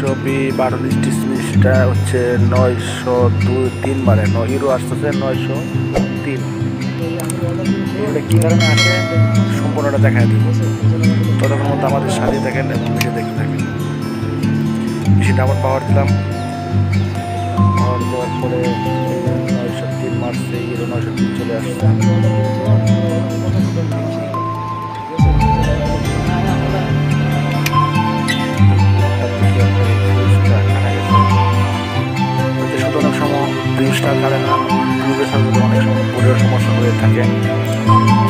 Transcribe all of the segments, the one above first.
বিশ্বব্যাপী 12 ডিসমিসটা হচ্ছে 903 বারে ইউরো আসতেছে 903। এগুলো কী কারণে আসে সম্পূর্ণটা দেখায় দিব। ততক্ষণ মধ্যে আমাদের সাথে থাকেন এবং ভিডিও দেখতে থাকেন। মেশিনটা আবার পাওয়ার দিলাম। পাওয়ার দেওয়ার পরে 903 মার্চে ইউরো 903 চলে আসছে। অনেক সময় ফিউজটা কাটে না, ফিউজের সাথে অনেক সময় বোর্ডের সমস্যা হয়ে থাকে।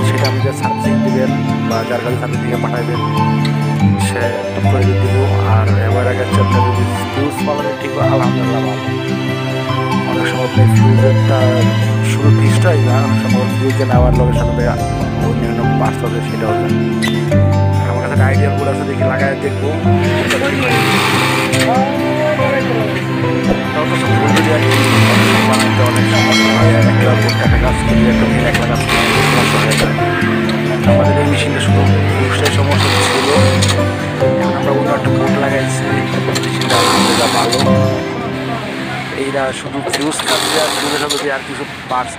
সেটা আপনি যে সার্ভিসিং দেবেন বা যার কাছে সার্ভিসিংয়ে পাঠাবেন সে করে দিব। আর এবার আগে হচ্ছে আপনার যদি ফিউজ পাবেন ঠিক আলহামদুলিল্লাহ ভালো। অনেক সময় আপনি ফিউজেরটা শুরু ফিউজটাই না, অনেক সময় ফিউজে নেওয়ার লোকের সাথে অন্যান্য পার্টস হবে সেটাও যায়। আমার কাছে একটা আইডিয়া বোর্ড আছে, দেখি লাগাই দেখবো। অনেক সমস্যা হয়, একটা বোর্ড একটা কাজ করি একটা মেয়ে একটা কাজ করি সমস্যা হয়ে যায়। আমাদের এই মেশিনটা শুধু ফিউজটাই সমস্যা ছিল। এখন আমরা অন্য একটা বোর্ড লাগাইছি, মেশিনটা আলহামদুলিল্লাহ ভালো। এইটা শুধু ফিউজ কাটছে আর ফিউজের সাথে আর কিছু পার্টস